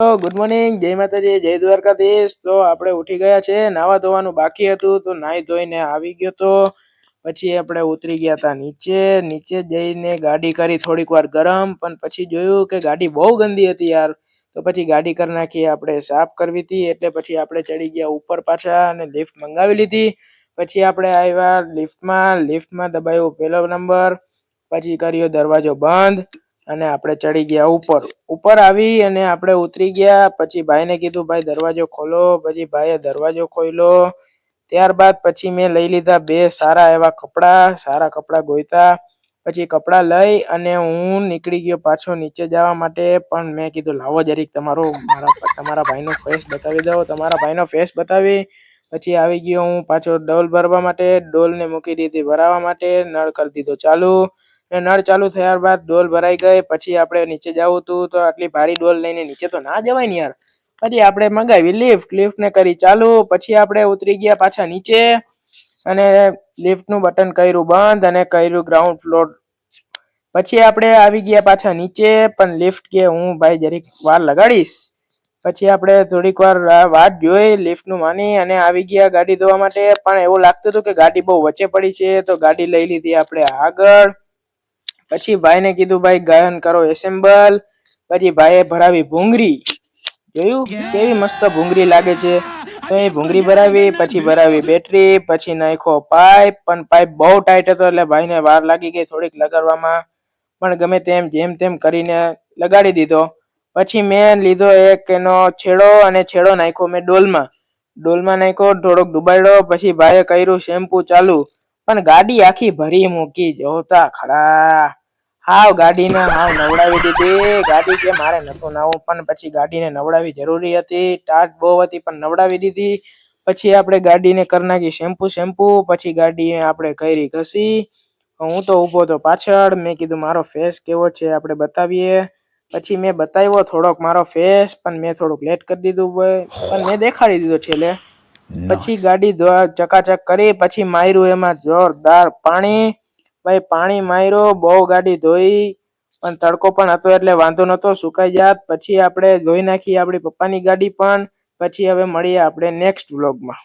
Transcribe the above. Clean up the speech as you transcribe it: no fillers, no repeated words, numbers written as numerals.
Good morning, જય માતાજી, જય દ્વારકાધીશ. તો આપણે ઉઠી ગયા છે. નાવા ધોવાનું બાકી હતું તો નાહી ધોઈને આવી ગયો તો પછી આપણે ઉતરી ગયા હતા નીચે જઈને ગાડી કરી થોડીક વાર ગરમ, પણ પછી જોયું કે ગાડી બહુ ગંદી હતી યાર. તો પછી ગાડી કરી નાખી, આપણે સાફ કરવી હતી એટલે પછી આપણે ચડી ગયા ઉપર પાછા અને લિફ્ટ મંગાવી લીધી. પછી આપણે આવ્યા લિફ્ટમાં દબાયો પહેલો નંબર, પછી કર્યો દરવાજો બંધ અને આપણે ચડી ગયા ઉપર આવી અને આપણે ઉતરી ગયા. પછી ભાઈને કીધું ભાઈ દરવાજો ખોલો, પછી ભાઈએ દરવાજો ખોલ્યો. ત્યારબાદ પછી મેં લઈ લીધા બે સારા કપડા ગોઈતા. પછી કપડા લઈ અને હું નીકળી ગયો પાછો નીચે જવા માટે, પણ મેં કીધું લાવો જરીક તમારા ભાઈનો ફેસ બતાવી દો. તમારા ભાઈનો ફેસ બતાવી પછી આવી ગયો હું પાછો ડોલ ભરવા માટે. ડોલને મૂકી દીધી ભરાવા માટે, નળ કરી દીધો ચાલુ. નળ ચાલુ થયા બાદ ડોલ ભરાઈ ગઈ. પછી આપણે નીચે જવું હતું તો આટલી ભારી ડોલ લઈને નીચે તો ના જવાય ને યાર. પછી આપણે મંગાવી લિફ્ટને કરી ચાલુ. પછી આપણે ઉતરી ગયા પાછા નીચે અને લિફ્ટનું બટન કર્યું બંધ અને કર્યું ગ્રાઉન્ડ ફ્લોર. પછી આપણે આવી ગયા પાછા નીચે, પણ લિફ્ટ કે હું ભાઈ જરીક વાર લગાડીશ. પછી આપણે થોડીક વાર વાટ જોઈ લિફ્ટનું માની અને આવી ગયા ગાડી ધોવા માટે. પણ એવું લાગતું હતું કે ગાડી બહુ વચ્ચે પડી છે તો ગાડી લઈ લીધી આપણે આગળ. પછી ભાઈને કીધું ભાઈ ગાયન કરો એસેમ્બલ. પછી ભાઈએ ભરાવી ભૂંગળી. જોયું કેવી મસ્ત ભૂંગળી લાગે છે. તો એ ભૂંગળી ભરાવી, પછી ભરાવી બેટરી, પછી નાખ્યો પાઇપ. પણ પાઇપ બહુ ટાઈટ હતો એટલે ભાઈને વાર લાગી ગઈ થોડીક લગાડવામાં, પણ ગમે તેમ જેમ તેમ કરીને લગાડી દીધો. પછી મેં લીધો એક એનો છેડો નાખ્યો મેં ડોલમાં નાખ્યો, થોડોક ડુબાડ્યો. પછી ભાઈએ કર્યું શેમ્પુ ચાલુ, પણ ગાડી આખી ભરી મૂકી જોતા ખરા. ગાડીને નવડાવી દીધી. ગાડી કે મારે નતું નાવું, પણ પછી ગાડીને નવડાવી જરૂરી હતી. ટાટ બહુ હતી પણ નવડાવી દીધી. પછી આપણે ગાડીને કરી નાખી શેમ્પુ. પછી ગાડી આપણે કરી ઘસી. હું તો ઊભો તો પાછળ. મેં કીધું મારો ફેસ કેવો છે આપણે બતાવીએ. પછી મેં બતાવ્યો થોડોક મારો ફેસ, પણ મેં થોડુંક લેટ કરી દીધું પણ મેં દેખાડી દીધો છેલ્લે. પછી ગાડી ચકાચક કરી. પછી માર્યું એમાં જોરદાર પાણી. ભાઈ પાણી માર્યો, બહુ ગાડી ધોઈ. પણ તડકો પણ હતો એટલે વાંધો નતો, સુકાઈ જાત. પછી આપણે ધોઈ નાખી આપણી પપ્પાની ગાડી પણ. પછી હવે મળીએ આપણે નેક્સ્ટ વ્લોગમાં.